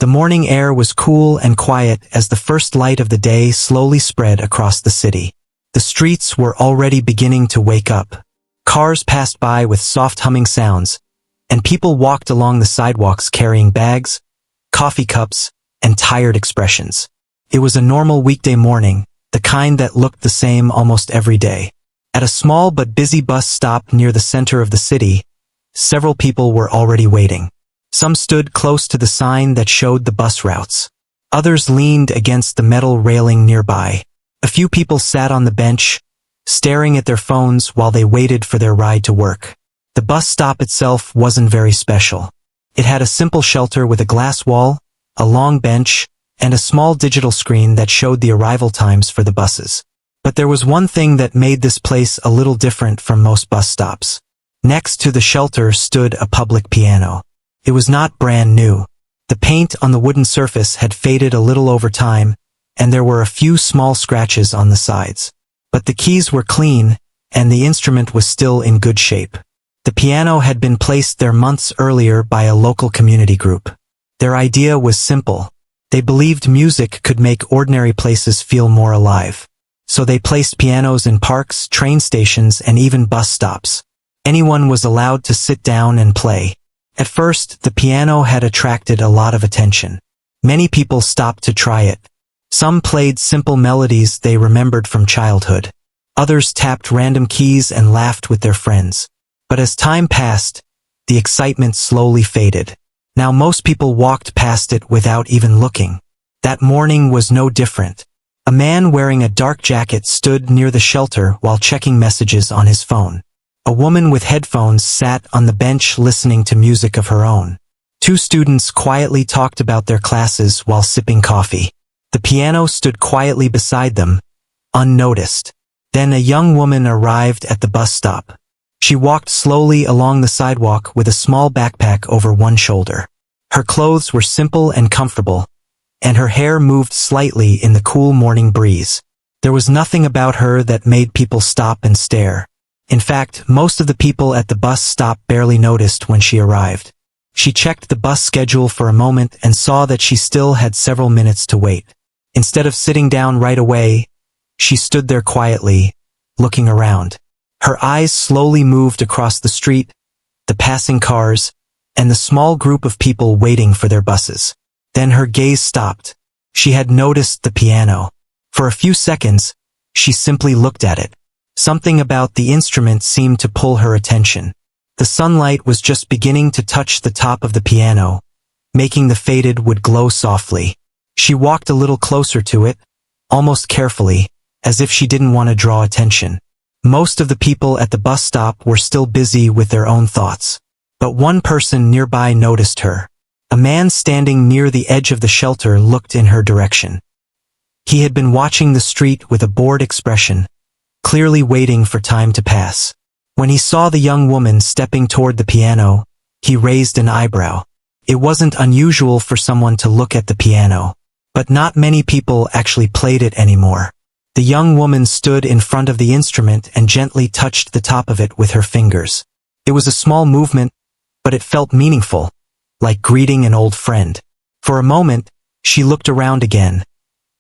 The morning air was cool and quiet as the first light of the day slowly spread across the city. The streets were already beginning to wake up. Cars passed by with soft humming sounds, and people walked along the sidewalks carrying bags, coffee cups, and tired expressions. It was a normal weekday morning, the kind that looked the same almost every day. At a small but busy bus stop near the center of the city, several people were already waiting. Some stood close to the sign that showed the bus routes. Others leaned against the metal railing nearby. A few people sat on the bench, staring at their phones while they waited for their ride to work. The bus stop itself wasn't very special. It had a simple shelter with a glass wall, a long bench, and a small digital screen that showed the arrival times for the buses. But there was one thing that made this place a little different from most bus stops. Next to the shelter stood a public piano. It was not brand new. The paint on the wooden surface had faded a little over time, and there were a few small scratches on the sides. But the keys were clean, and the instrument was still in good shape. The piano had been placed there months earlier by a local community group. Their idea was simple. They believed music could make ordinary places feel more alive. So they placed pianos in parks, train stations, and even bus stops. Anyone was allowed to sit down and play. At first, the piano had attracted a lot of attention. Many people stopped to try it. Some played simple melodies they remembered from childhood. Others tapped random keys and laughed with their friends. But as time passed, the excitement slowly faded. Now most people walked past it without even looking. That morning was no different. A man wearing a dark jacket stood near the shelter while checking messages on his phone. A woman with headphones sat on the bench listening to music of her own. Two students quietly talked about their classes while sipping coffee. The piano stood quietly beside them, unnoticed. Then a young woman arrived at the bus stop. She walked slowly along the sidewalk with a small backpack over one shoulder. Her clothes were simple and comfortable, and her hair moved slightly in the cool morning breeze. There was nothing about her that made people stop and stare. In fact, most of the people at the bus stop barely noticed when she arrived. She checked the bus schedule for a moment and saw that she still had several minutes to wait. Instead of sitting down right away, she stood there quietly, looking around. Her eyes slowly moved across the street, the passing cars, and the small group of people waiting for their buses. Then her gaze stopped. She had noticed the piano. For a few seconds, she simply looked at it. Something about the instrument seemed to pull her attention. The sunlight was just beginning to touch the top of the piano, making the faded wood glow softly. She walked a little closer to it, almost carefully, as if she didn't want to draw attention. Most of the people at the bus stop were still busy with their own thoughts. But one person nearby noticed her. A man standing near the edge of the shelter looked in her direction. He had been watching the street with a bored expression, clearly waiting for time to pass. When he saw the young woman stepping toward the piano, he raised an eyebrow. It wasn't unusual for someone to look at the piano, but not many people actually played it anymore. The young woman stood in front of the instrument and gently touched the top of it with her fingers. It was a small movement, but it felt meaningful, like greeting an old friend. For a moment, she looked around again,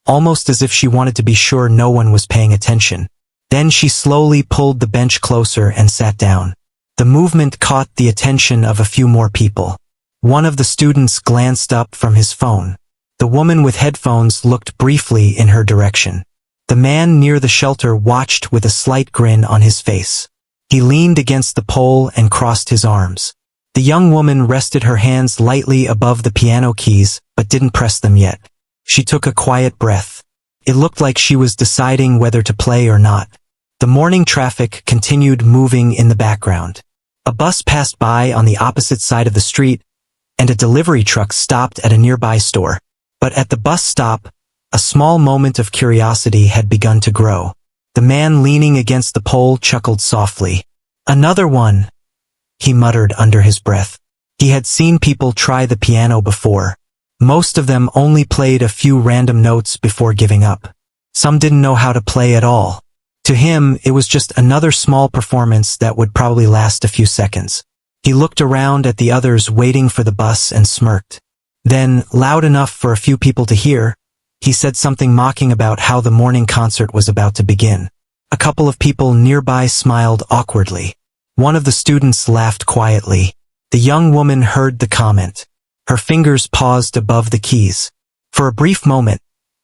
almost as if she wanted to be sure no one was paying attention. Then she slowly pulled the bench closer and sat down. The movement caught the attention of a few more people. One of the students glanced up from his phone. The woman with headphones looked briefly in her direction. The man near the shelter watched with a slight grin on his face. He leaned against the pole and crossed his arms. The young woman rested her hands lightly above the piano keys, but didn't press them yet. She took a quiet breath. It looked like she was deciding whether to play or not. The morning traffic continued moving in the background. A bus passed by on the opposite side of the street, and a delivery truck stopped at a nearby store. But at the bus stop, a small moment of curiosity had begun to grow. The man leaning against the pole chuckled softly. "Another one," he muttered under his breath. He had seen people try the piano before. Most of them only played a few random notes before giving up. Some didn't know how to play at all. To him, it was just another small performance that would probably last a few seconds. He looked around at the others waiting for the bus and smirked. Then, loud enough for a few people to hear, he said something mocking about how the morning concert was about to begin. A couple of people nearby smiled awkwardly. One of the students laughed quietly. The young woman heard the comment. Her fingers paused above the keys. For a brief moment,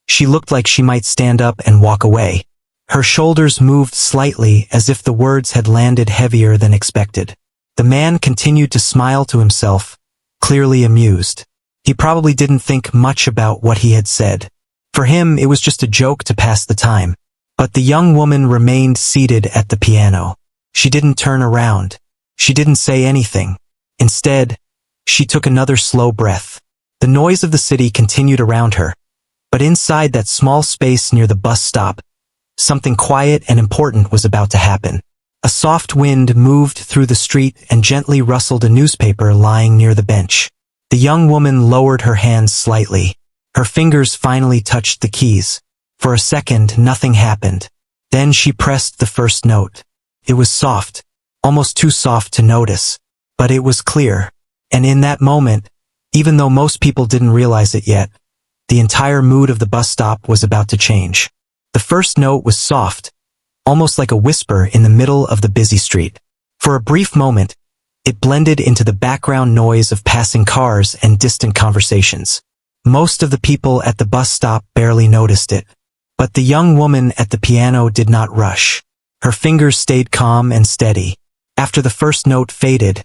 she looked like she might stand up and walk away. Her shoulders moved slightly as if the words had landed heavier than expected. The man continued to smile to himself, clearly amused. He probably didn't think much about what he had said. For him, it was just a joke to pass the time. But the young woman remained seated at the piano. She didn't turn around. She didn't say anything. Instead, she took another slow breath. The noise of the city continued around her. But inside that small space near the bus stop, something quiet and important was about to happen. A soft wind moved through the street and gently rustled a newspaper lying near the bench. The young woman lowered her hands slightly. Her fingers finally touched the keys. For a second, nothing happened. Then she pressed the first note. It was soft, almost too soft to notice, but it was clear. And in that moment, even though most people didn't realize it yet, the entire mood of the bus stop was about to change. The first note was soft, almost like a whisper in the middle of the busy street. For a brief moment, it blended into the background noise of passing cars and distant conversations. Most of the people at the bus stop barely noticed it. But the young woman at the piano did not rush. Her fingers stayed calm and steady. After the first note faded,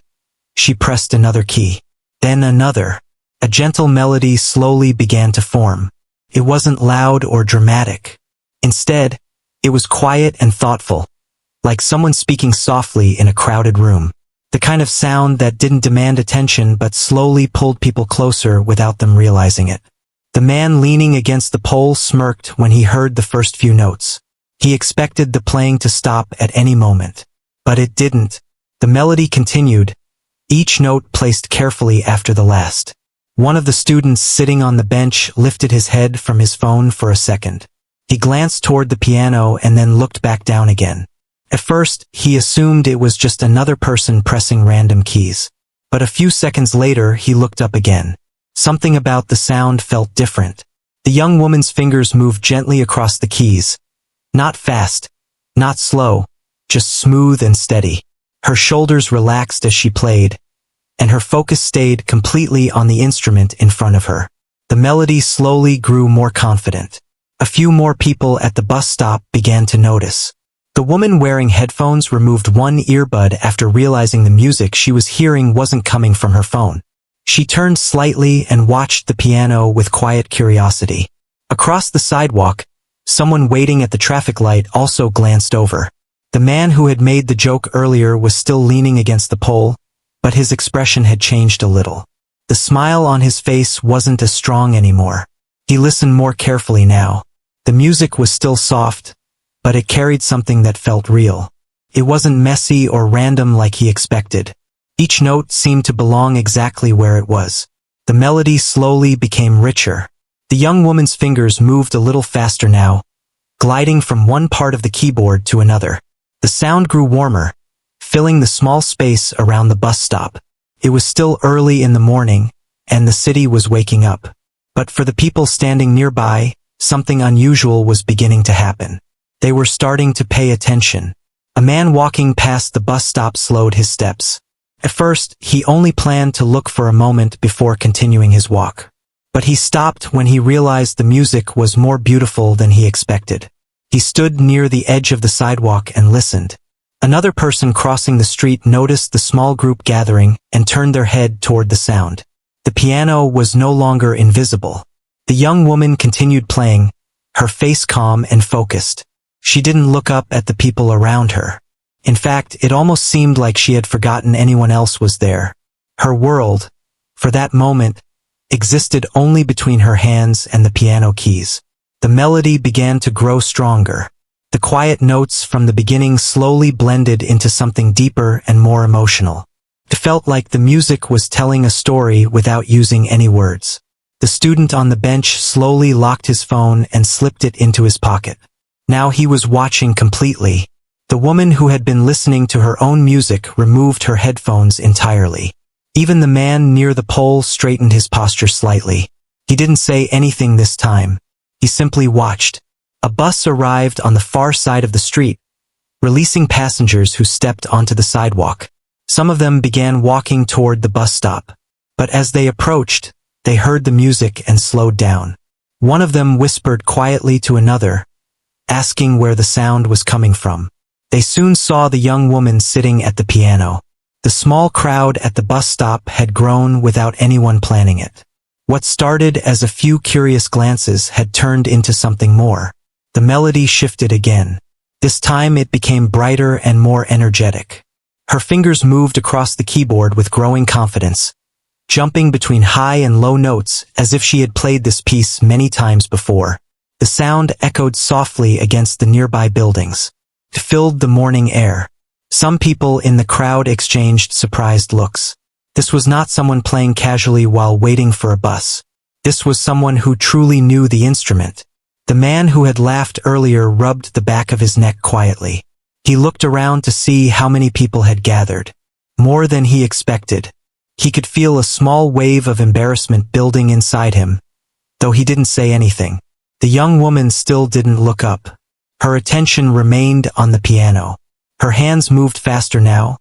she pressed another key. Then another. A gentle melody slowly began to form. It wasn't loud or dramatic. Instead, it was quiet and thoughtful, like someone speaking softly in a crowded room. The kind of sound that didn't demand attention but slowly pulled people closer without them realizing it. The man leaning against the pole smirked when he heard the first few notes. He expected the playing to stop at any moment. But it didn't. The melody continued, each note placed carefully after the last. One of the students sitting on the bench lifted his head from his phone for a second. He glanced toward the piano and then looked back down again. At first, he assumed it was just another person pressing random keys. But a few seconds later, he looked up again. Something about the sound felt different. The young woman's fingers moved gently across the keys. Not fast, not slow, just smooth and steady. Her shoulders relaxed as she played, and her focus stayed completely on the instrument in front of her. The melody slowly grew more confident. A few more people at the bus stop began to notice. The woman wearing headphones removed one earbud after realizing the music she was hearing wasn't coming from her phone. She turned slightly and watched the piano with quiet curiosity. Across the sidewalk, someone waiting at the traffic light also glanced over. The man who had made the joke earlier was still leaning against the pole, but his expression had changed a little. The smile on his face wasn't as strong anymore. He listened more carefully now. The music was still soft, but it carried something that felt real. It wasn't messy or random like he expected. Each note seemed to belong exactly where it was. The melody slowly became richer. The young woman's fingers moved a little faster now, gliding from one part of the keyboard to another. The sound grew warmer, filling the small space around the bus stop. It was still early in the morning, and the city was waking up. But for the people standing nearby, something unusual was beginning to happen. They were starting to pay attention. A man walking past the bus stop slowed his steps. At first, he only planned to look for a moment before continuing his walk. But he stopped when he realized the music was more beautiful than he expected. He stood near the edge of the sidewalk and listened. Another person crossing the street noticed the small group gathering and turned their head toward the sound. The piano was no longer invisible. The young woman continued playing, her face calm and focused. She didn't look up at the people around her. In fact, it almost seemed like she had forgotten anyone else was there. Her world, for that moment, existed only between her hands and the piano keys. The melody began to grow stronger. The quiet notes from the beginning slowly blended into something deeper and more emotional. It felt like the music was telling a story without using any words. The student on the bench slowly locked his phone and slipped it into his pocket. Now he was watching completely. The woman who had been listening to her own music removed her headphones entirely. Even the man near the pole straightened his posture slightly. He didn't say anything this time. He simply watched. A bus arrived on the far side of the street, releasing passengers who stepped onto the sidewalk. Some of them began walking toward the bus stop. But as they approached, they heard the music and slowed down. One of them whispered quietly to another, asking where the sound was coming from. They soon saw the young woman sitting at the piano. The small crowd at the bus stop had grown without anyone planning it. What started as a few curious glances had turned into something more. The melody shifted again. This time it became brighter and more energetic. Her fingers moved across the keyboard with growing confidence, jumping between high and low notes as if she had played this piece many times before. The sound echoed softly against the nearby buildings. It filled the morning air. Some people in the crowd exchanged surprised looks. This was not someone playing casually while waiting for a bus. This was someone who truly knew the instrument. The man who had laughed earlier rubbed the back of his neck quietly. He looked around to see how many people had gathered. More than he expected. He could feel a small wave of embarrassment building inside him, though he didn't say anything. The young woman still didn't look up. Her attention remained on the piano. Her hands moved faster now,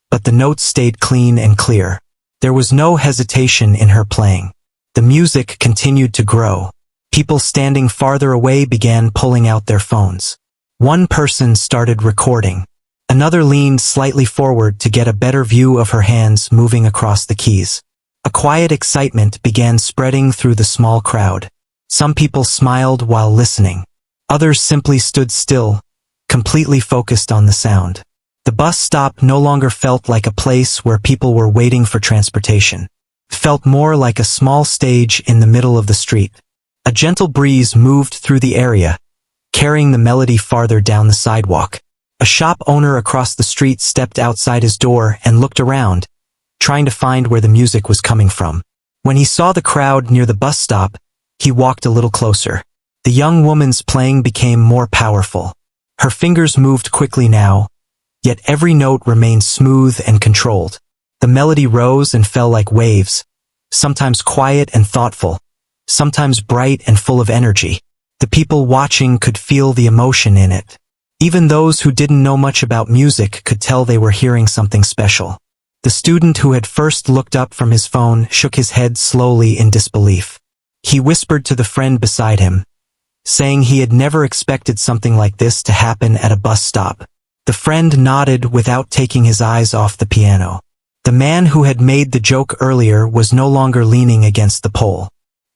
but the notes stayed clean and clear. There was no hesitation in her playing. The music continued to grow. People standing farther away began pulling out their phones. One person started recording. Another leaned slightly forward to get a better view of her hands moving across the keys. A quiet excitement began spreading through the small crowd. Some people smiled while listening. Others simply stood still, completely focused on the sound. The bus stop no longer felt like a place where people were waiting for transportation. It felt more like a small stage in the middle of the street. A gentle breeze moved through the area, carrying the melody farther down the sidewalk. A shop owner across the street stepped outside his door and looked around, trying to find where the music was coming from. When he saw the crowd near the bus stop, he walked a little closer. The young woman's playing became more powerful. Her fingers moved quickly now, yet every note remained smooth and controlled. The melody rose and fell like waves, sometimes quiet and thoughtful, sometimes bright and full of energy. The people watching could feel the emotion in it. Even those who didn't know much about music could tell they were hearing something special. The student who had first looked up from his phone shook his head slowly in disbelief. He whispered to the friend beside him, saying he had never expected something like this to happen at a bus stop. The friend nodded without taking his eyes off the piano. The man who had made the joke earlier was no longer leaning against the pole.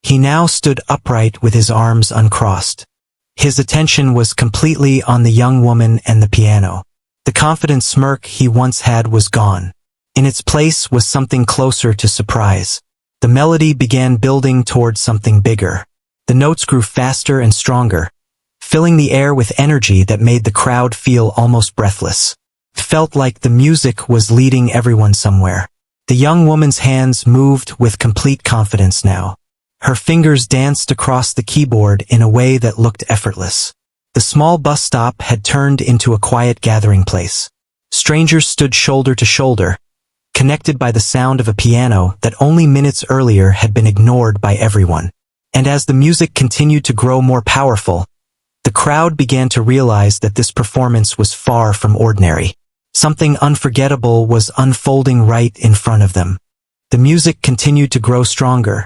He now stood upright with his arms uncrossed. His attention was completely on the young woman and the piano. The confident smirk he once had was gone. In its place was something closer to surprise. The melody began building towards something bigger. The notes grew faster and stronger, filling the air with energy that made the crowd feel almost breathless. It felt like the music was leading everyone somewhere. The young woman's hands moved with complete confidence now. Her fingers danced across the keyboard in a way that looked effortless. The small bus stop had turned into a quiet gathering place. Strangers stood shoulder to shoulder, connected by the sound of a piano that only minutes earlier had been ignored by everyone. And as the music continued to grow more powerful, the crowd began to realize that this performance was far from ordinary. Something unforgettable was unfolding right in front of them. The music continued to grow stronger,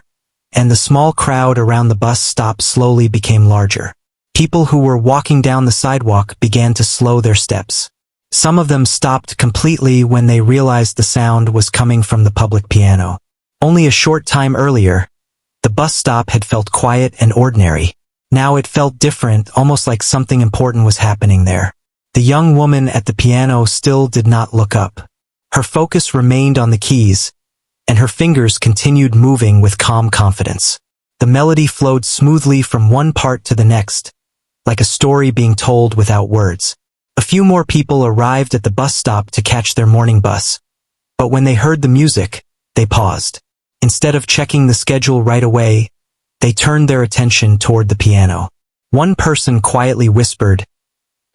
and the small crowd around the bus stop slowly became larger. People who were walking down the sidewalk began to slow their steps. Some of them stopped completely when they realized the sound was coming from the public piano. Only a short time earlier, the bus stop had felt quiet and ordinary. Now it felt different, almost like something important was happening there. The young woman at the piano still did not look up. Her focus remained on the keys, and her fingers continued moving with calm confidence. The melody flowed smoothly from one part to the next, like a story being told without words. A few more people arrived at the bus stop to catch their morning bus, but when they heard the music, they paused. Instead of checking the schedule right away, they turned their attention toward the piano. One person quietly whispered,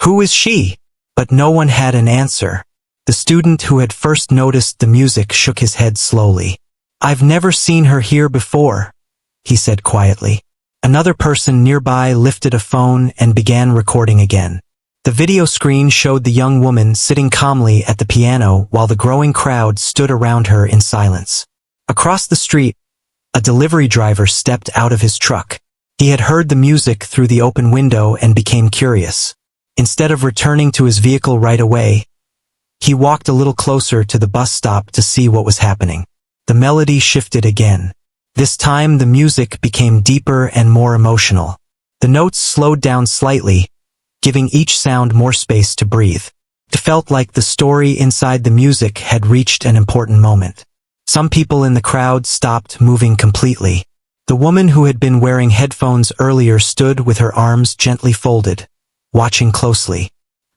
"Who is she?" But no one had an answer. The student who had first noticed the music shook his head slowly. "I've never seen her here before," he said quietly. Another person nearby lifted a phone and began recording again. The video screen showed the young woman sitting calmly at the piano while the growing crowd stood around her in silence. Across the street, a delivery driver stepped out of his truck. He had heard the music through the open window and became curious. Instead of returning to his vehicle right away, he walked a little closer to the bus stop to see what was happening. The melody shifted again. This time the music became deeper and more emotional. The notes slowed down slightly, giving each sound more space to breathe. It felt like the story inside the music had reached an important moment. Some people in the crowd stopped moving completely. The woman who had been wearing headphones earlier stood with her arms gently folded, watching closely.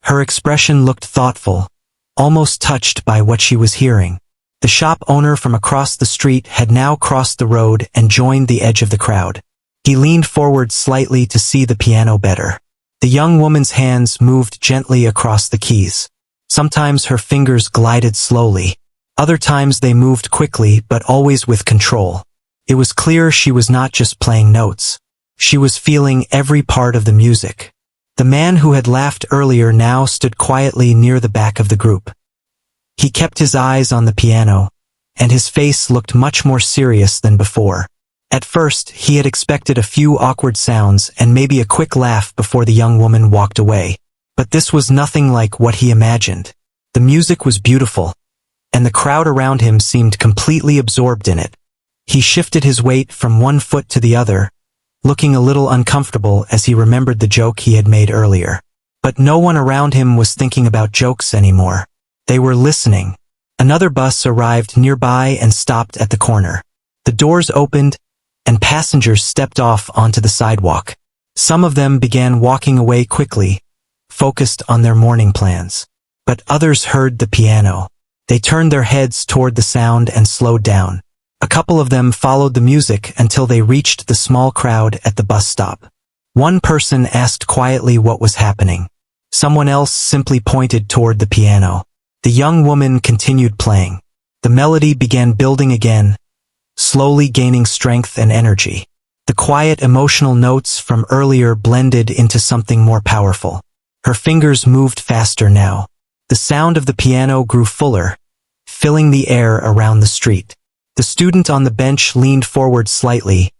Her expression looked thoughtful, almost touched by what she was hearing. The shop owner from across the street had now crossed the road and joined the edge of the crowd. He leaned forward slightly to see the piano better. The young woman's hands moved gently across the keys. Sometimes her fingers glided slowly. Other times they moved quickly but always with control. It was clear she was not just playing notes. She was feeling every part of the music. The man who had laughed earlier now stood quietly near the back of the group. He kept his eyes on the piano, and his face looked much more serious than before. At first, he had expected a few awkward sounds and maybe a quick laugh before the young woman walked away. But this was nothing like what he imagined. The music was beautiful, and the crowd around him seemed completely absorbed in it. He shifted his weight from one foot to the other, looking a little uncomfortable as he remembered the joke he had made earlier. But no one around him was thinking about jokes anymore. They were listening. Another bus arrived nearby and stopped at the corner. The doors opened, and passengers stepped off onto the sidewalk. Some of them began walking away quickly, focused on their morning plans. But others heard the piano. They turned their heads toward the sound and slowed down. A couple of them followed the music until they reached the small crowd at the bus stop. One person asked quietly what was happening. Someone else simply pointed toward the piano. The young woman continued playing. The melody began building again, slowly gaining strength and energy. The quiet, emotional notes from earlier blended into something more powerful. Her fingers moved faster now. The sound of the piano grew fuller, filling the air around the street. The student on the bench leaned forward slightly,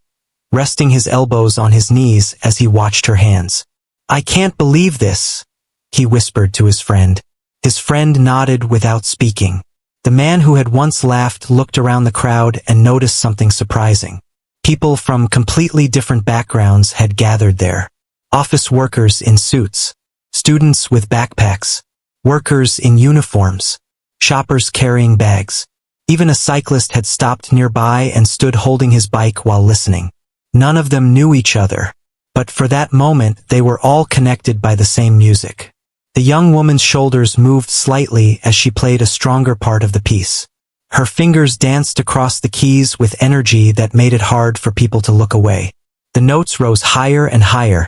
resting his elbows on his knees as he watched her hands. "I can't believe this," he whispered to his friend. His friend nodded without speaking. The man who had once laughed looked around the crowd and noticed something surprising. People from completely different backgrounds had gathered there. Office workers in suits, students with backpacks, workers in uniforms, shoppers carrying bags. Even a cyclist had stopped nearby and stood holding his bike while listening. None of them knew each other, but for that moment they were all connected by the same music. The young woman's shoulders moved slightly as she played a stronger part of the piece. Her fingers danced across the keys with energy that made it hard for people to look away. The notes rose higher and higher,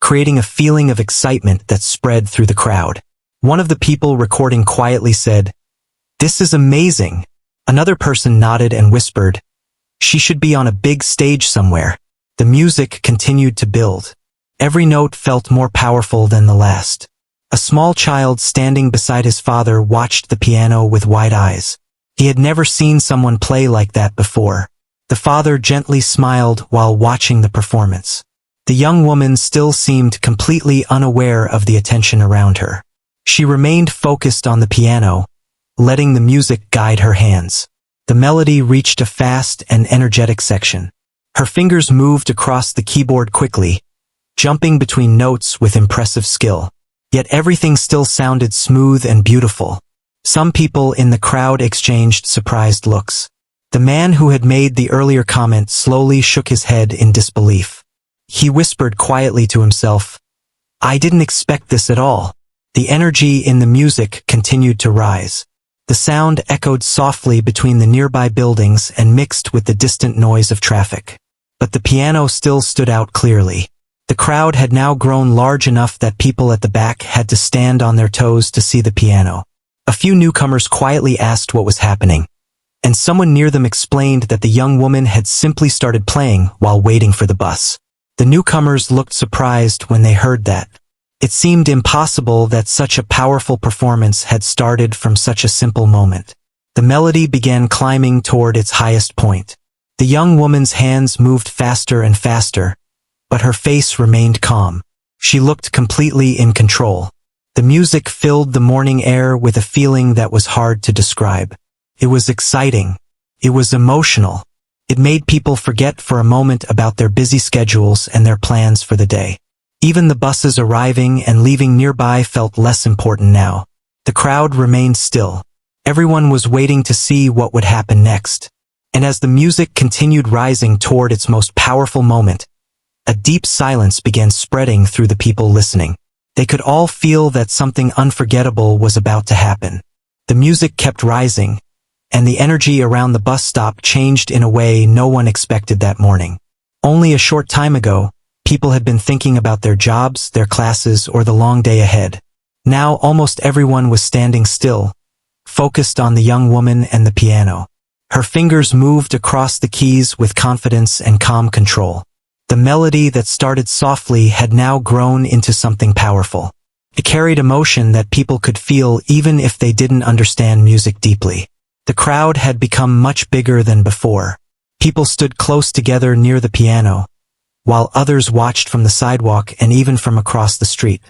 creating a feeling of excitement that spread through the crowd. One of the people recording quietly said, "This is amazing." Another person nodded and whispered, "She should be on a big stage somewhere." The music continued to build. Every note felt more powerful than the last. A small child standing beside his father watched the piano with wide eyes. He had never seen someone play like that before. The father gently smiled while watching the performance. The young woman still seemed completely unaware of the attention around her. She remained focused on the piano, letting the music guide her hands. The melody reached a fast and energetic section. Her fingers moved across the keyboard quickly, jumping between notes with impressive skill. Yet everything still sounded smooth and beautiful. Some people in the crowd exchanged surprised looks. The man who had made the earlier comment slowly shook his head in disbelief. He whispered quietly to himself, "I didn't expect this at all." The energy in the music continued to rise. The sound echoed softly between the nearby buildings and mixed with the distant noise of traffic. But the piano still stood out clearly. The crowd had now grown large enough that people at the back had to stand on their toes to see the piano. A few newcomers quietly asked what was happening, and someone near them explained that the young woman had simply started playing while waiting for the bus. The newcomers looked surprised when they heard that. It seemed impossible that such a powerful performance had started from such a simple moment. The melody began climbing toward its highest point. The young woman's hands moved faster and faster, but her face remained calm. She looked completely in control. The music filled the morning air with a feeling that was hard to describe. It was exciting. It was emotional. It made people forget for a moment about their busy schedules and their plans for the day. Even the buses arriving and leaving nearby felt less important now. The crowd remained still. Everyone was waiting to see what would happen next. And as the music continued rising toward its most powerful moment, a deep silence began spreading through the people listening. They could all feel that something unforgettable was about to happen. The music kept rising, and the energy around the bus stop changed in a way no one expected that morning. Only a short time ago, people had been thinking about their jobs, their classes, or the long day ahead. Now almost everyone was standing still, focused on the young woman and the piano. Her fingers moved across the keys with confidence and calm control. The melody that started softly had now grown into something powerful. It carried emotion that people could feel even if they didn't understand music deeply. The crowd had become much bigger than before. People stood close together near the piano, while others watched from the sidewalk and even from across the street.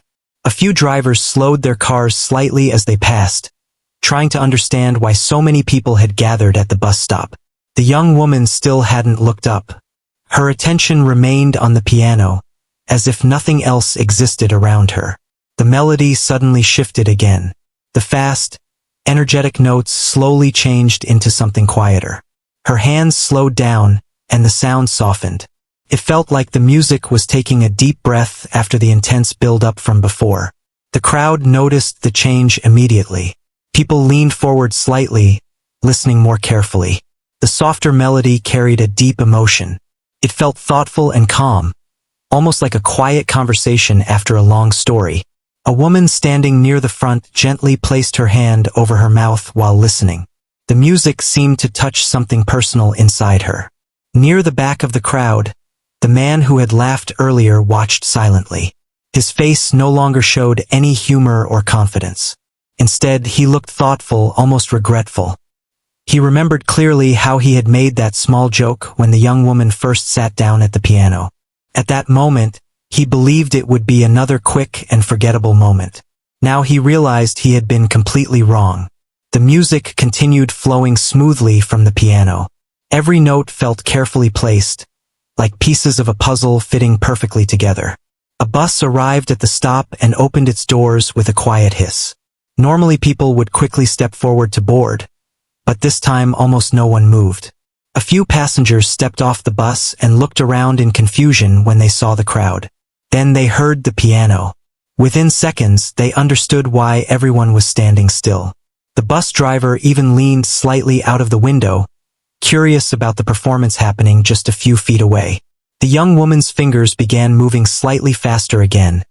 A few drivers slowed their cars slightly as they passed, trying to understand why so many people had gathered at the bus stop. The young woman still hadn't looked up. Her attention remained on the piano, as if nothing else existed around her. The melody suddenly shifted again. The fast, energetic notes slowly changed into something quieter. Her hands slowed down, and the sound softened. It felt like the music was taking a deep breath after the intense build-up from before. The crowd noticed the change immediately. People leaned forward slightly, listening more carefully. The softer melody carried a deep emotion. It felt thoughtful and calm, almost like a quiet conversation after a long story. A woman standing near the front gently placed her hand over her mouth while listening. The music seemed to touch something personal inside her. Near the back of the crowd, the man who had laughed earlier watched silently. His face no longer showed any humor or confidence. Instead, he looked thoughtful, almost regretful. He remembered clearly how he had made that small joke when the young woman first sat down at the piano. At that moment, he believed it would be another quick and forgettable moment. Now he realized he had been completely wrong. The music continued flowing smoothly from the piano. Every note felt carefully placed, like pieces of a puzzle fitting perfectly together. A bus arrived at the stop and opened its doors with a quiet hiss. Normally people would quickly step forward to board, but this time almost no one moved. A few passengers stepped off the bus and looked around in confusion when they saw the crowd. Then they heard the piano. Within seconds, they understood why everyone was standing still. The bus driver even leaned slightly out of the window, curious about the performance happening just a few feet away. The young woman's fingers began moving slightly faster again,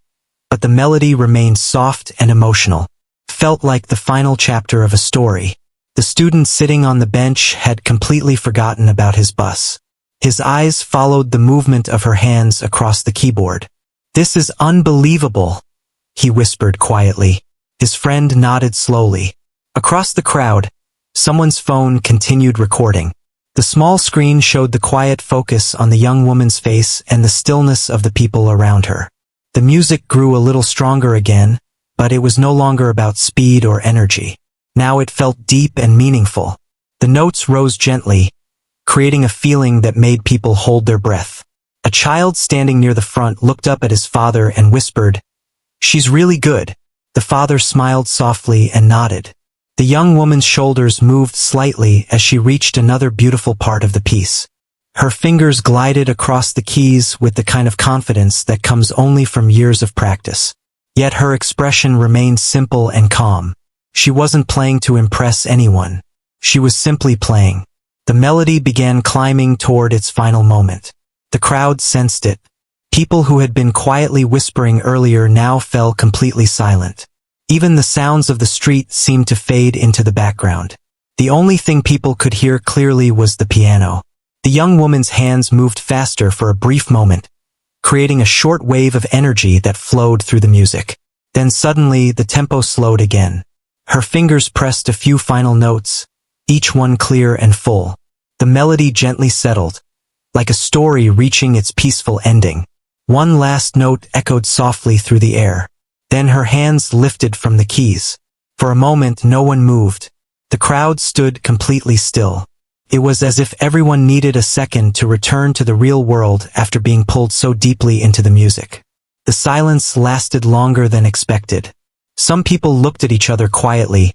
but the melody remained soft and emotional. Felt like the final chapter of a story. The student sitting on the bench had completely forgotten about his bus. His eyes followed the movement of her hands across the keyboard. "This is unbelievable," he whispered quietly. His friend nodded slowly. Across the crowd, someone's phone continued recording. The small screen showed the quiet focus on the young woman's face and the stillness of the people around her. The music grew a little stronger again, but it was no longer about speed or energy. Now it felt deep and meaningful. The notes rose gently, creating a feeling that made people hold their breath. A child standing near the front looked up at his father and whispered, "She's really good." The father smiled softly and nodded. The young woman's shoulders moved slightly as she reached another beautiful part of the piece. Her fingers glided across the keys with the kind of confidence that comes only from years of practice. Yet her expression remained simple and calm. She wasn't playing to impress anyone. She was simply playing. The melody began climbing toward its final moment. The crowd sensed it. People who had been quietly whispering earlier now fell completely silent. Even the sounds of the street seemed to fade into the background. The only thing people could hear clearly was the piano. The young woman's hands moved faster for a brief moment, creating a short wave of energy that flowed through the music. Then suddenly the tempo slowed again. Her fingers pressed a few final notes, each one clear and full. The melody gently settled, like a story reaching its peaceful ending. One last note echoed softly through the air. Then her hands lifted from the keys. For a moment no one moved. The crowd stood completely still. It was as if everyone needed a second to return to the real world after being pulled so deeply into the music. The silence lasted longer than expected. Some people looked at each other quietly,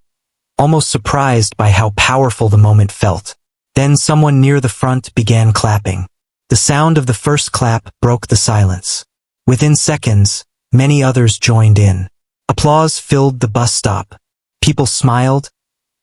almost surprised by how powerful the moment felt. Then someone near the front began clapping. The sound of the first clap broke the silence. Within seconds, many others joined in. Applause filled the bus stop. People smiled,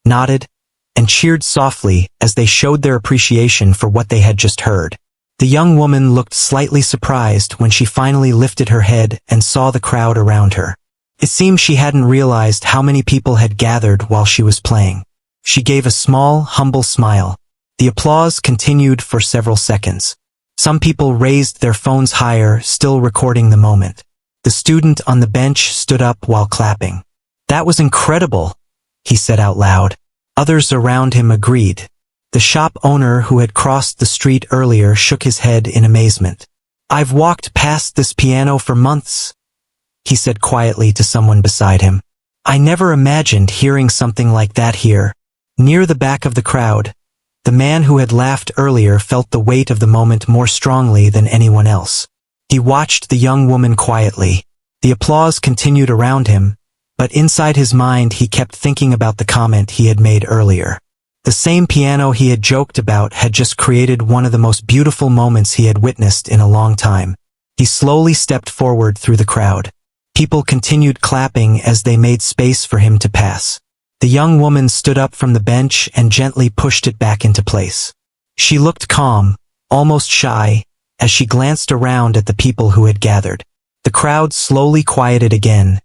nodded, and cheered softly as they showed their appreciation for what they had just heard. The young woman looked slightly surprised when she finally lifted her head and saw the crowd around her. It seemed she hadn't realized how many people had gathered while she was playing. She gave a small, humble smile. The applause continued for several seconds. Some people raised their phones higher, still recording the moment. The student on the bench stood up while clapping. "That was incredible," he said out loud. Others around him agreed. The shop owner who had crossed the street earlier shook his head in amazement. "I've walked past this piano for months," he said quietly to someone beside him. "I never imagined hearing something like that here." Near the back of the crowd, the man who had laughed earlier felt the weight of the moment more strongly than anyone else. He watched the young woman quietly. The applause continued around him, but inside his mind he kept thinking about the comment he had made earlier. The same piano he had joked about had just created one of the most beautiful moments he had witnessed in a long time. He slowly stepped forward through the crowd. People continued clapping as they made space for him to pass. The young woman stood up from the bench and gently pushed it back into place. She looked calm, almost shy, as she glanced around at the people who had gathered. The crowd slowly quieted again,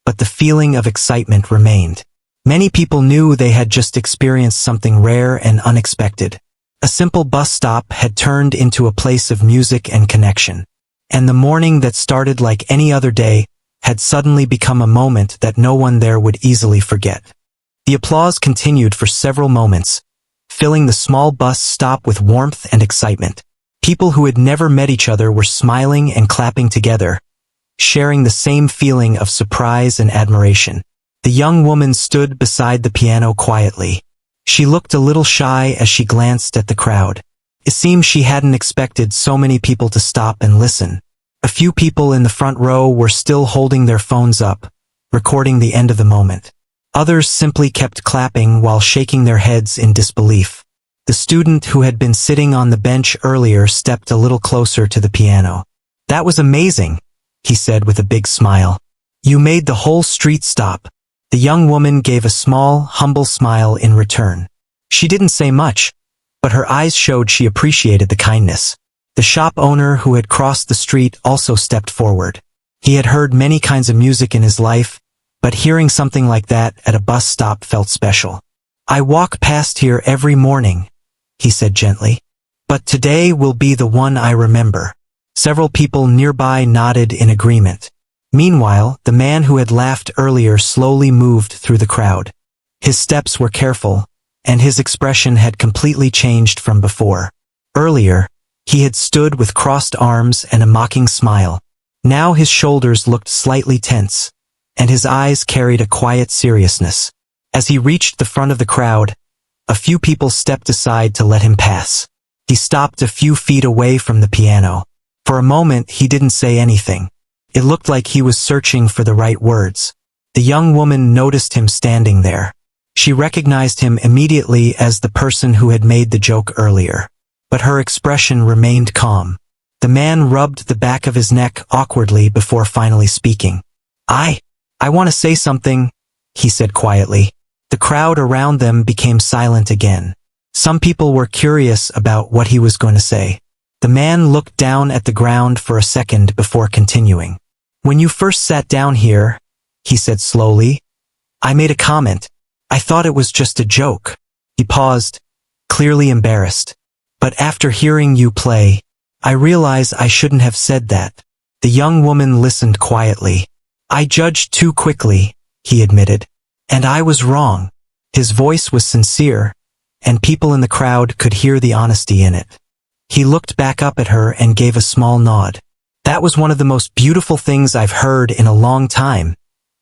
but the feeling of excitement remained. Many people knew they had just experienced something rare and unexpected. A simple bus stop had turned into a place of music and connection. And the morning that started like any other day had suddenly become a moment that no one there would easily forget. The applause continued for several moments, filling the small bus stop with warmth and excitement. People who had never met each other were smiling and clapping together, sharing the same feeling of surprise and admiration. The young woman stood beside the piano quietly. She looked a little shy as she glanced at the crowd. It seemed she hadn't expected so many people to stop and listen. A few people in the front row were still holding their phones up, recording the end of the moment. Others simply kept clapping while shaking their heads in disbelief. The student who had been sitting on the bench earlier stepped a little closer to the piano. "That was amazing," he said with a big smile. "You made the whole street stop." The young woman gave a small, humble smile in return. She didn't say much, but her eyes showed she appreciated the kindness. The shop owner who had crossed the street also stepped forward. He had heard many kinds of music in his life, but hearing something like that at a bus stop felt special. "I walk past here every morning," he said gently. "But today will be the one I remember." Several people nearby nodded in agreement. Meanwhile, the man who had laughed earlier slowly moved through the crowd. His steps were careful, and his expression had completely changed from before. Earlier, he had stood with crossed arms and a mocking smile. Now his shoulders looked slightly tense, and his eyes carried a quiet seriousness. As he reached the front of the crowd, a few people stepped aside to let him pass. He stopped a few feet away from the piano. For a moment he didn't say anything. It looked like he was searching for the right words. The young woman noticed him standing there. She recognized him immediately as the person who had made the joke earlier. But her expression remained calm. The man rubbed the back of his neck awkwardly before finally speaking. I want to say something," he said quietly. The crowd around them became silent again. Some people were curious about what he was going to say. The man looked down at the ground for a second before continuing. "When you first sat down here," he said slowly, I made a comment. I thought it was just a joke. He paused, clearly embarrassed. But after hearing you play, I realize I shouldn't have said that. The young woman listened quietly. I judged too quickly, he admitted. And I was wrong. His voice was sincere, and people in the crowd could hear the honesty in it. He looked back up at her and gave a small nod. That was one of the most beautiful things I've heard in a long time,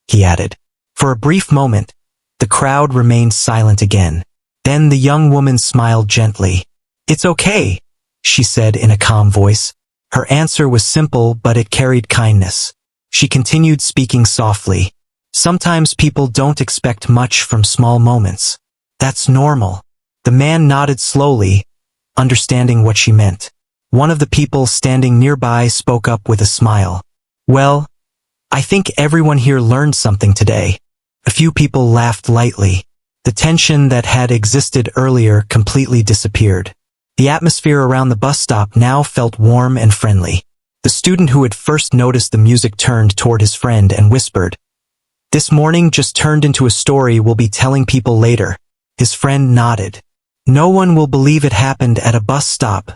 he added. For a brief moment, the crowd remained silent again. Then the young woman smiled gently. It's okay, she said in a calm voice. Her answer was simple, but it carried kindness. She continued speaking softly. Sometimes people don't expect much from small moments. That's normal. The man nodded slowly, understanding what she meant. One of the people standing nearby spoke up with a smile. Well, I think everyone here learned something today. A few people laughed lightly. The tension that had existed earlier completely disappeared. The atmosphere around the bus stop now felt warm and friendly. The student who had first noticed the music turned toward his friend and whispered, "This morning just turned into a story we'll be telling people later." His friend nodded. "No one will believe it happened at a bus stop,"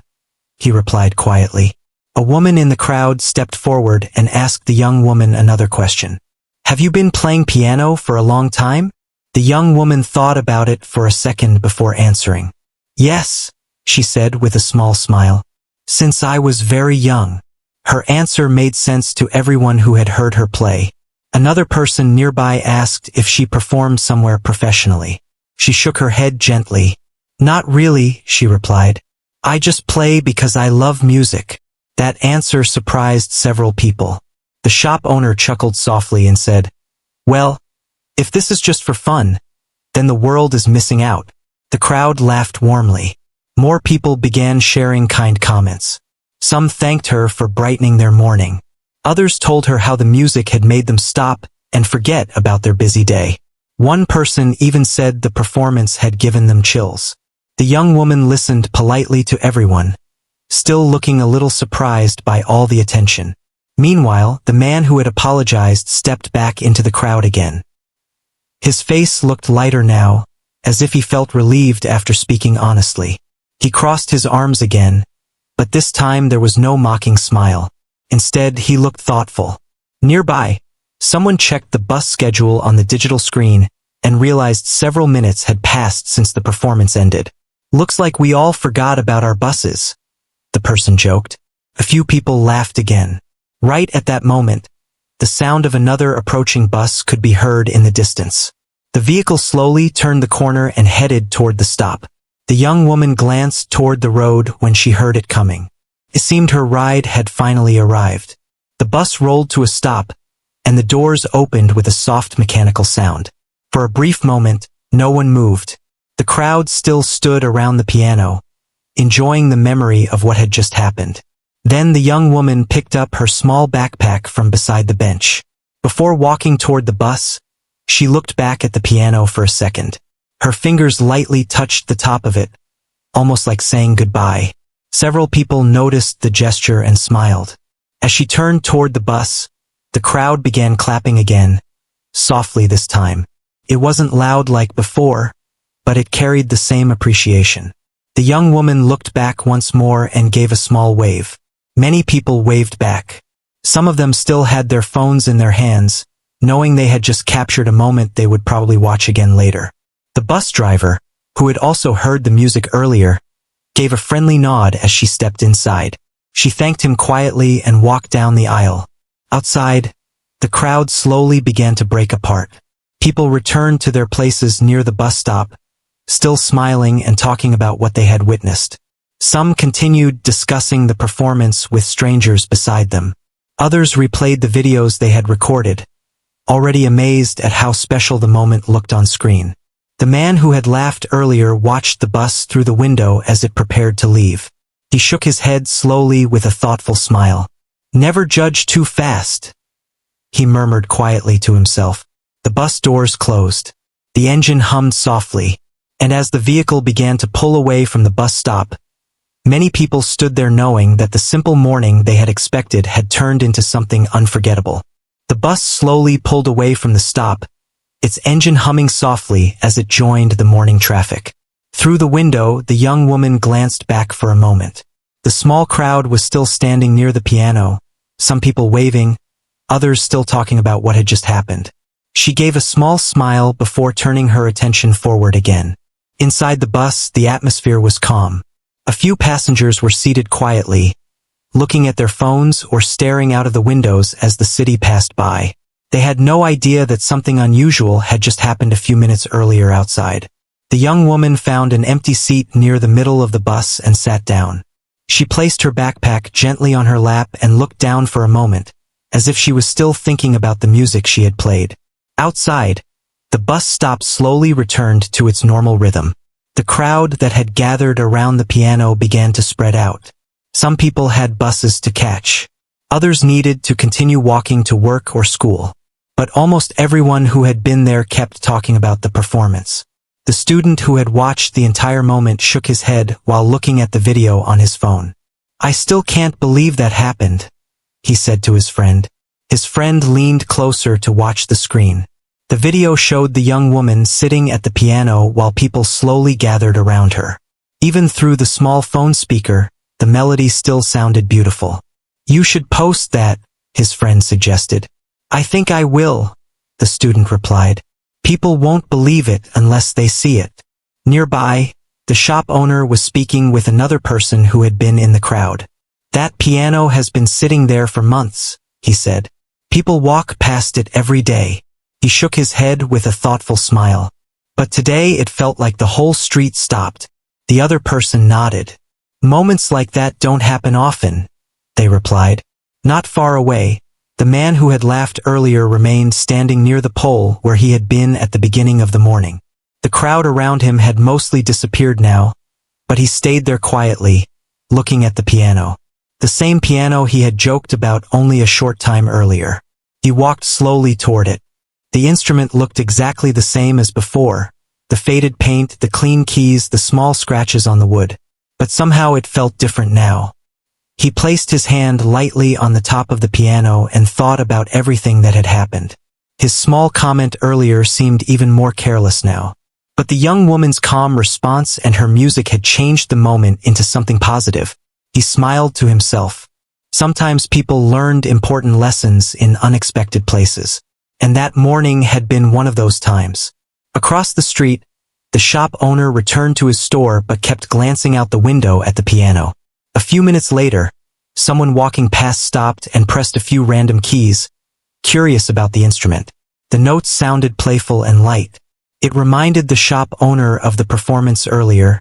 he replied quietly. A woman in the crowd stepped forward and asked the young woman another question. "Have you been playing piano for a long time?" The young woman thought about it for a second before answering. "Yes," she said with a small smile. "Since I was very young." Her answer made sense to everyone who had heard her play. Another person nearby asked if she performed somewhere professionally. She shook her head gently. "Not really," she replied. "I just play because I love music." That answer surprised several people. The shop owner chuckled softly and said, "Well, if this is just for fun, then the world is missing out." The crowd laughed warmly. More people began sharing kind comments. Some thanked her for brightening their morning. Others told her how the music had made them stop and forget about their busy day. One person even said the performance had given them chills. The young woman listened politely to everyone, still looking a little surprised by all the attention. Meanwhile, the man who had apologized stepped back into the crowd again. His face looked lighter now, as if he felt relieved after speaking honestly. He crossed his arms again, but this time there was no mocking smile. Instead, he looked thoughtful. Nearby, someone checked the bus schedule on the digital screen and realized several minutes had passed since the performance ended. "Looks like we all forgot about our buses," the person joked. A few people laughed again. Right at that moment, the sound of another approaching bus could be heard in the distance. The vehicle slowly turned the corner and headed toward the stop. The young woman glanced toward the road when she heard it coming. It seemed her ride had finally arrived. The bus rolled to a stop, and the doors opened with a soft mechanical sound. For a brief moment, no one moved. The crowd still stood around the piano, enjoying the memory of what had just happened. Then the young woman picked up her small backpack from beside the bench. Before walking toward the bus, she looked back at the piano for a second. Her fingers lightly touched the top of it, almost like saying goodbye. Several people noticed the gesture and smiled. As she turned toward the bus, the crowd began clapping again, softly this time. It wasn't loud like before, but it carried the same appreciation. The young woman looked back once more and gave a small wave. Many people waved back. Some of them still had their phones in their hands, knowing they had just captured a moment they would probably watch again later. The bus driver, who had also heard the music earlier, gave a friendly nod as she stepped inside. She thanked him quietly and walked down the aisle. Outside, the crowd slowly began to break apart. People returned to their places near the bus stop, still smiling and talking about what they had witnessed. Some continued discussing the performance with strangers beside them. Others replayed the videos they had recorded, already amazed at how special the moment looked on screen. The man who had laughed earlier watched the bus through the window as it prepared to leave. He shook his head slowly with a thoughtful smile. "Never judge too fast," he murmured quietly to himself. The bus doors closed. The engine hummed softly, and as the vehicle began to pull away from the bus stop, many people stood there knowing that the simple morning they had expected had turned into something unforgettable. The bus slowly pulled away from the stop, its engine humming softly as it joined the morning traffic. Through the window, the young woman glanced back for a moment. The small crowd was still standing near the piano, some people waving, others still talking about what had just happened. She gave a small smile before turning her attention forward again. Inside the bus, the atmosphere was calm. A few passengers were seated quietly, looking at their phones or staring out of the windows as the city passed by. They had no idea that something unusual had just happened a few minutes earlier outside. The young woman found an empty seat near the middle of the bus and sat down. She placed her backpack gently on her lap and looked down for a moment, as if she was still thinking about the music she had played. Outside, the bus stop slowly returned to its normal rhythm. The crowd that had gathered around the piano began to spread out. Some people had buses to catch. Others needed to continue walking to work or school. But almost everyone who had been there kept talking about the performance. The student who had watched the entire moment shook his head while looking at the video on his phone. "I still can't believe that happened," he said to his friend. His friend leaned closer to watch the screen. The video showed the young woman sitting at the piano while people slowly gathered around her. Even through the small phone speaker, the melody still sounded beautiful. "You should post that," his friend suggested. "I think I will," the student replied. "People won't believe it unless they see it." Nearby, the shop owner was speaking with another person who had been in the crowd. "That piano has been sitting there for months," he said. "People walk past it every day." He shook his head with a thoughtful smile. "But today it felt like the whole street stopped." The other person nodded. "Moments like that don't happen often," they replied. Not far away, the man who had laughed earlier remained standing near the pole where he had been at the beginning of the morning. The crowd around him had mostly disappeared now, but he stayed there quietly, looking at the piano. The same piano he had joked about only a short time earlier. He walked slowly toward it. The instrument looked exactly the same as before, the faded paint, the clean keys, the small scratches on the wood. But somehow it felt different now. He placed his hand lightly on the top of the piano and thought about everything that had happened. His small comment earlier seemed even more careless now. But the young woman's calm response and her music had changed the moment into something positive. He smiled to himself. Sometimes people learned important lessons in unexpected places. And that morning had been one of those times. Across the street, the shop owner returned to his store but kept glancing out the window at the piano. A few minutes later, someone walking past stopped and pressed a few random keys, curious about the instrument. The notes sounded playful and light. It reminded the shop owner of the performance earlier,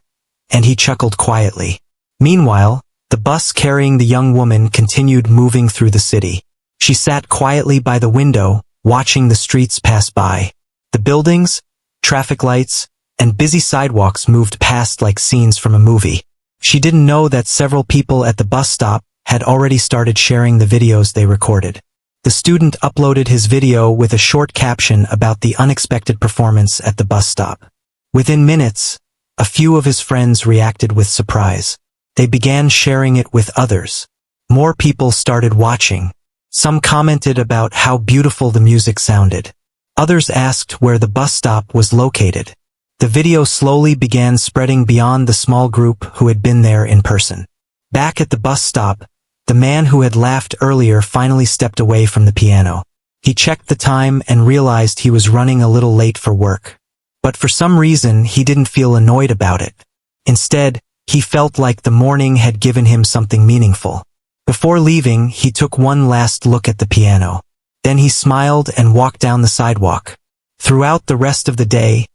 and he chuckled quietly. Meanwhile, the bus carrying the young woman continued moving through the city. She sat quietly by the window, watching the streets pass by. The buildings, traffic lights, and busy sidewalks moved past like scenes from a movie. She didn't know that several people at the bus stop had already started sharing the videos they recorded. The student uploaded his video with a short caption about the unexpected performance at the bus stop. Within minutes, a few of his friends reacted with surprise. They began sharing it with others. More people started watching. Some commented about how beautiful the music sounded. Others asked where the bus stop was located. The video slowly began spreading beyond the small group who had been there in person. Back at the bus stop, the man who had laughed earlier finally stepped away from the piano. He checked the time and realized he was running a little late for work. But for some reason, he didn't feel annoyed about it. Instead, he felt like the morning had given him something meaningful. Before leaving, he took one last look at the piano. Then he smiled and walked down the sidewalk. Throughout the rest of the day,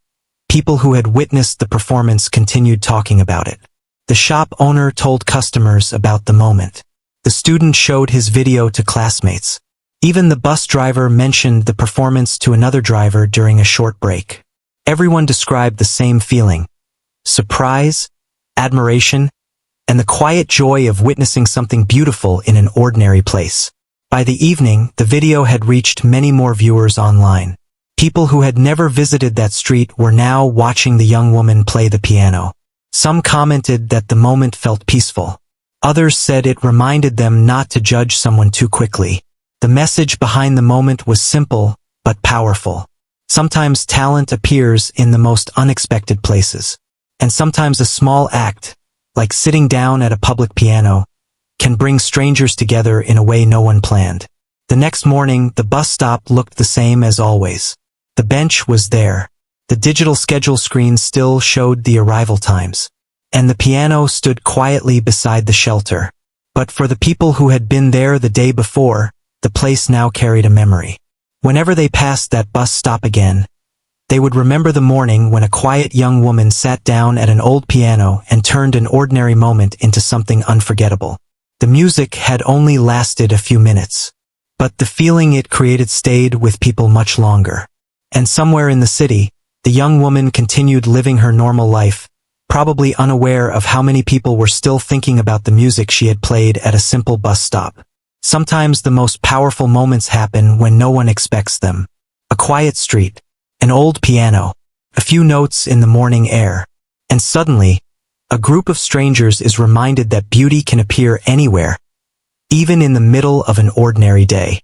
people who had witnessed the performance continued talking about it. The shop owner told customers about the moment. The student showed his video to classmates. Even the bus driver mentioned the performance to another driver during a short break. Everyone described the same feeling: surprise, admiration, and the quiet joy of witnessing something beautiful in an ordinary place. By the evening, the video had reached many more viewers online. People who had never visited that street were now watching the young woman play the piano. Some commented that the moment felt peaceful. Others said it reminded them not to judge someone too quickly. The message behind the moment was simple, but powerful. Sometimes talent appears in the most unexpected places. And sometimes a small act, like sitting down at a public piano, can bring strangers together in a way no one planned. The next morning, the bus stop looked the same as always. The bench was there. The digital schedule screen still showed the arrival times. And the piano stood quietly beside the shelter. But for the people who had been there the day before, the place now carried a memory. Whenever they passed that bus stop again, they would remember the morning when a quiet young woman sat down at an old piano and turned an ordinary moment into something unforgettable. The music had only lasted a few minutes, but the feeling it created stayed with people much longer. And somewhere in the city, the young woman continued living her normal life, probably unaware of how many people were still thinking about the music she had played at a simple bus stop. Sometimes the most powerful moments happen when no one expects them. A quiet street, an old piano, a few notes in the morning air, and suddenly, a group of strangers is reminded that beauty can appear anywhere, even in the middle of an ordinary day.